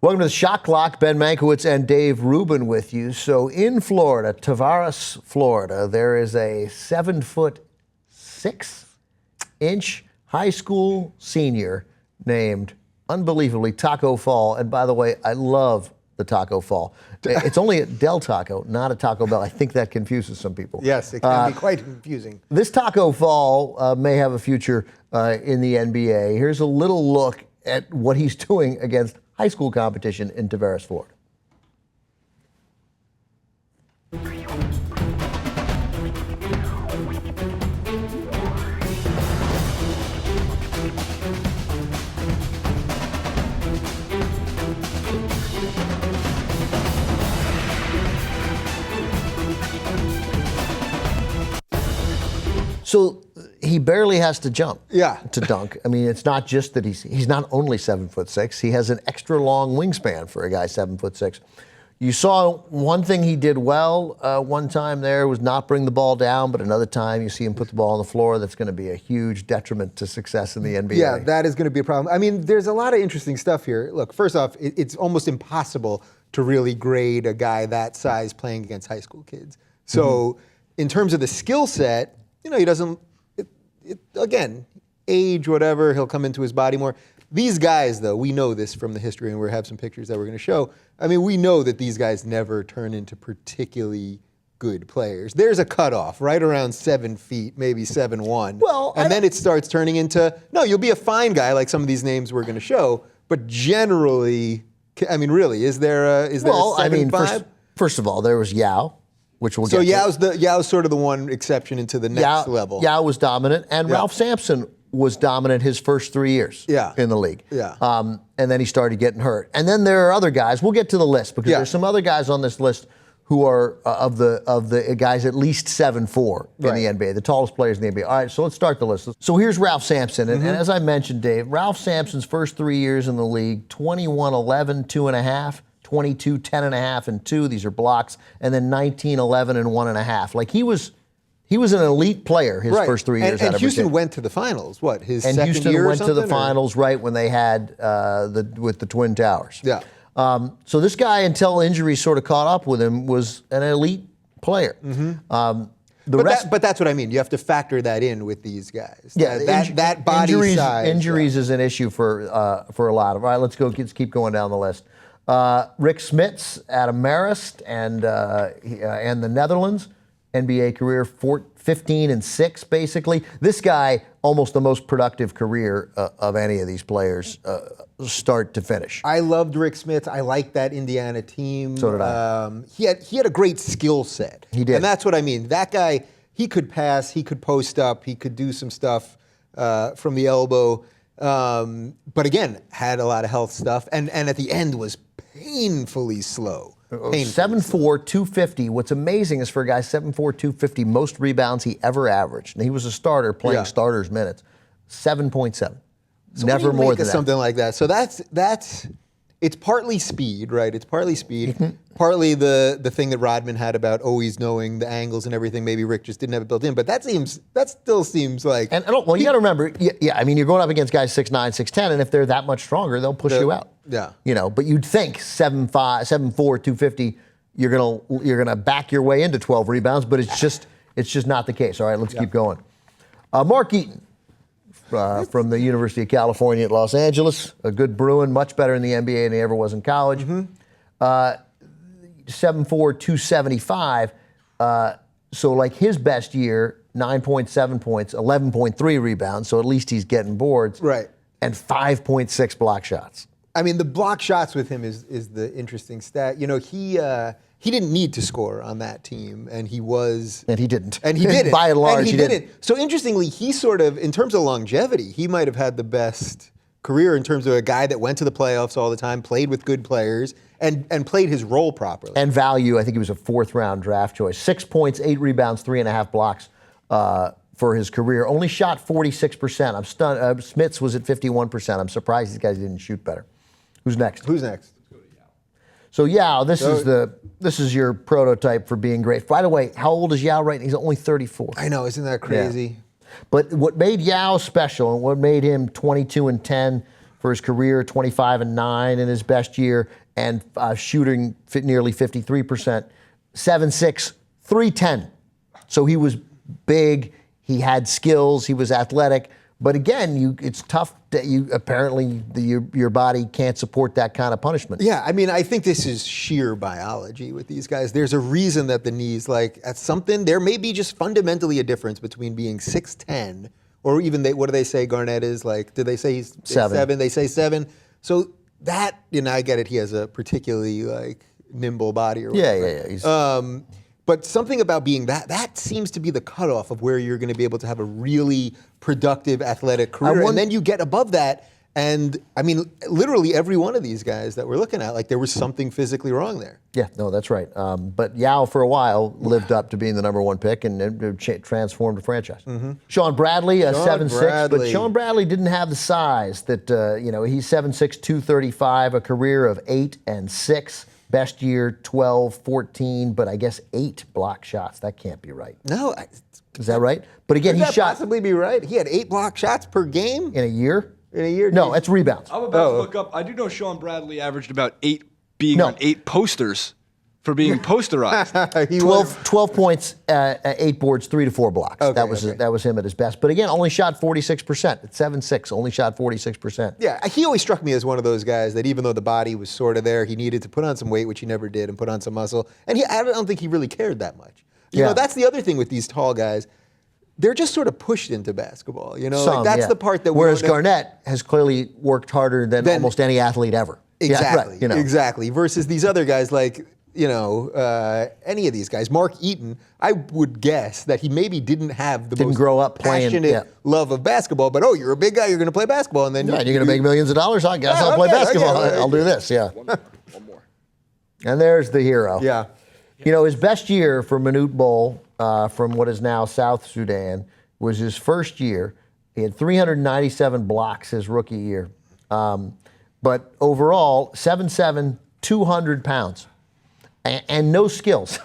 Welcome to the Shot Clock. Ben Mankiewicz and Dave Rubin with you. So in Florida, Tavares, Florida, there is a 7'6" high school senior named, unbelievably, Tacko Fall. And by the way, I love the Tacko Fall. It's only at Del Taco, not at Taco Bell. I think that confuses some people. Yes, it can be quite confusing. This Tacko Fall may have a future in the NBA. Here's a little look at what he's doing against high school competition in Tavares, Florida. So he barely has to jump to dunk. I mean, it's not just that he's not only 7'6". He has an extra long wingspan for a guy 7'6". You saw one thing he did well one time there was not bring the ball down, but another time you see him put the ball on the floor. That's going to be a huge detriment to success in the NBA. Yeah, that is going to be a problem. I mean, there's a lot of interesting stuff here. Look, first off, it's almost impossible to really grade a guy that size playing against high school kids. So in terms of the skill set, you know, he doesn't, again, age, whatever, he'll come into his body more. These guys, though, we know this from the history, and we have some pictures that we're going to show. I mean, we know that these guys never turn into particularly good players. There's a cutoff right around 7 feet, maybe 7'1". Well, and then it starts turning into, no, you'll be a fine guy like some of these names we're going to show, but generally, I mean, really, is there a 7'5"? First of all, there was Yao. Which we'll so get to. Yao's sort of the one exception into the next level. Yao was dominant, and Ralph Sampson was dominant his first 3 years in the league. And then he started getting hurt. And then there are other guys. We'll get to the list because there's some other guys on this list who are of the guys at least 7'4" in the NBA, the tallest players in the NBA. All right, so let's start the list. So here's Ralph Sampson, and as I mentioned, Dave, Ralph Sampson's first 3 years in the league: 21, 11, 2.5. 22, 10.5, and 2. These are blocks. And then 19, 11, and 1.5. Like he was an elite player his first 3 years. And Houston went to the finals. What, his second Houston year or went something? To the finals right when they had with the Twin Towers. Yeah. So this guy, until injuries sort of caught up with him, was an elite player. But that's what I mean. You have to factor that in with these guys. Yeah, that body size. Injuries is an issue for a lot of. All right, let's keep going down the list. Rick Smits out of Marist and the Netherlands, NBA career 15-6 basically. This guy, almost the most productive career of any of these players, start to finish. I loved Rick Smits. I liked that Indiana team. So did I. He had a great skill set. He did. And that's what I mean. That guy, he could pass, he could post up, he could do some stuff from the elbow. But again, had a lot of health stuff, and at the end was painfully slow. 7'4", 250. What's amazing is for a guy 7'4", 250, most rebounds he ever averaged. And he was a starter playing starters minutes. 7.7. So never more than that. Something like that. So that's it's partly speed, right? It's partly speed, partly the thing that Rodman had about always knowing the angles and everything. Maybe Rick just didn't have it built in, but that still seems like. And well, you got to remember, I mean, you're going up against guys 6'9", 6'10", and if they're that much stronger, they'll push you out. Yeah. You know, but you'd think 7'4", 250, you're gonna back your way into 12 rebounds, but it's just not the case. All right, let's keep going. Mark Eaton. From the University of California at Los Angeles, a good Bruin, much better in the NBA than he ever was in college. 7'4", 275. So like his best year, 9.7 points, 11.3 rebounds. So at least he's getting boards. Right. And 5.6 block shots. I mean, the block shots with him is the interesting stat. You know, he didn't need to score on that team, and he was. And he didn't. And he didn't. By and large, he didn't. So interestingly, he sort of, in terms of longevity, he might have had the best career in terms of a guy that went to the playoffs all the time, played with good players, and played his role properly. And value, I think he was a 4th-round draft choice. 6 points, 8 rebounds, 3.5 blocks for his career. Only shot 46%. I'm stunned. Smits was at 51%. I'm surprised these guys didn't shoot better. Who's next? Who's next? So Yao, this is your prototype for being great. By the way, how old is Yao right now? He's only 34. I know, isn't that crazy? Yeah. But what made Yao special and what made him 22 and 10, for his career, 25-9 in his best year, and shooting nearly 53%. 7'6", 310. So he was big. He had skills. He was athletic. But again, it's tough that apparently your body can't support that kind of punishment. Yeah, I mean, I think this is sheer biology with these guys. There's a reason that the knees, like, at something, there may be just fundamentally a difference between being 6'10", or even, what do they say Garnett is? Like, do they say he's 7? They say 7. So that, I get it. He has a particularly, like, nimble body or whatever. Yeah. But something about being that seems to be the cutoff of where you're going to be able to have a really productive athletic career. And then you get above that, and I mean, literally every one of these guys that we're looking at, like, there was something physically wrong there. Yeah, no, that's right. But Yao, for a while, lived up to being the #1 pick and transformed the franchise. Shawn Bradley, a 7'6", but Shawn Bradley didn't have the size that, he's 7'6", 235, a career of 8 and 6. Best year, 12, 14, but I guess 8 block shots. That can't be right. No. Is that right? But again, he shot. Possibly be right? He had 8 block shots per game? In a year? In a year? No, it's rebounds. I'm about to look up. I do know Shawn Bradley averaged about 8 on 8 posters for being posterized. 12 points, 8 boards, 3 to 4 blocks. Okay, that was him at his best. But again, only shot 46%. At 7'6", only shot 46%. Yeah, he always struck me as one of those guys that even though the body was sort of there, he needed to put on some weight, which he never did, and put on some muscle. And I don't think he really cared that much. You know, that's the other thing with these tall guys. They're just sort of pushed into basketball. That's the part that. Whereas Garnett has clearly worked harder than almost any athlete ever. Exactly. Yeah, right, Exactly. Versus these other guys like. Any of these guys. Mark Eaton, I would guess that he maybe didn't have the most grow up playing, passionate love of basketball, but you're a big guy, you're going to play basketball, and then you're going to make millions of dollars. I guess I'll play basketball. I'll do this. Yeah. One more. And there's the hero. Yeah. His best year for Manute Bol from what is now South Sudan was his first year. He had 397 blocks his rookie year, but overall 7'7", 200 pounds. And no skills,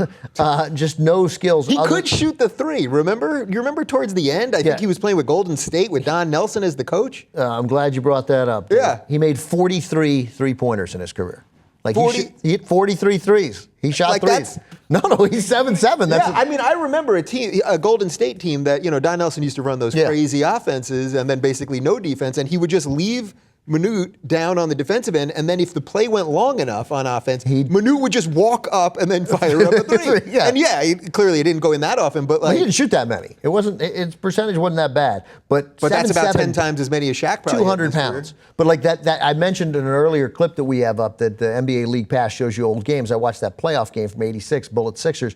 just no skills. He could shoot the 3, remember? You remember towards the end? I think he was playing with Golden State with Don Nelson as the coach. I'm glad you brought that up. Yeah. He made 43 three-pointers in his career. Like 40? He hit 43 threes. He shot threes. No, he's 7'7". I remember a Golden State team that, Don Nelson used to run those crazy offenses and then basically no defense, and he would just leave Manute down on the defensive end, and then if the play went long enough on offense, Manute would just walk up and then fire up a 3. And clearly it didn't go in that often, but like he didn't shoot that many. It wasn't. Its percentage wasn't that bad. But that's about 10 times as many as Shaq probably. 200 pounds. But like that I mentioned in an earlier clip that we have up that the NBA League Pass shows you old games. I watched that playoff game from '86, Bullets Sixers.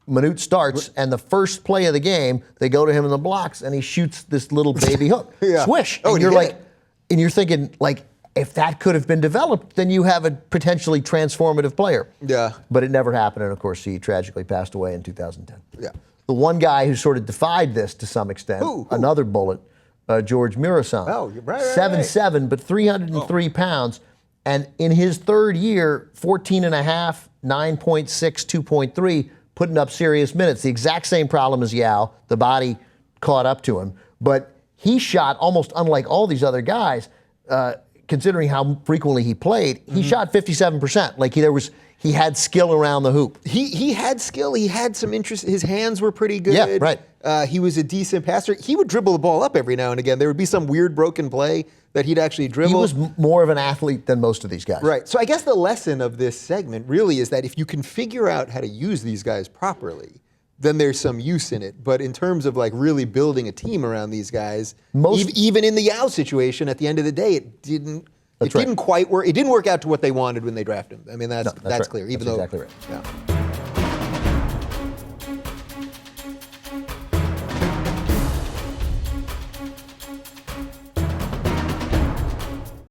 Manute starts, and the first play of the game, they go to him in the blocks, and he shoots this little baby hook, swish. Oh, and you're like. And you're thinking, like, if that could have been developed, then you have a potentially transformative player. Yeah. But it never happened, and of course, he tragically passed away in 2010. Yeah. The one guy who sort of defied this to some extent, another bullet, George MURESAN. Oh, right. 7'7", but 303 pounds. And in his third year, 14.5, 9.6, 2.3, putting up serious minutes. The exact same problem as Yao. The body caught up to him. But he shot almost unlike all these other guys, considering how frequently he played. He shot 57%. Like he had skill around the hoop. He had skill. He had some interest. His hands were pretty good. Yeah, right. He was a decent passer. He would dribble the ball up every now and again. There would be some weird broken play that he'd actually dribble. He was more of an athlete than most of these guys. Right. So I guess the lesson of this segment really is that if you can figure out how to use these guys properly, then there's some use in it. But in terms of like really building a team around these guys, even in the Yao situation, at the end of the day, it didn't quite work. It didn't work out to what they wanted when they drafted him. I mean, that's clear. Even that's though, exactly right. Yeah.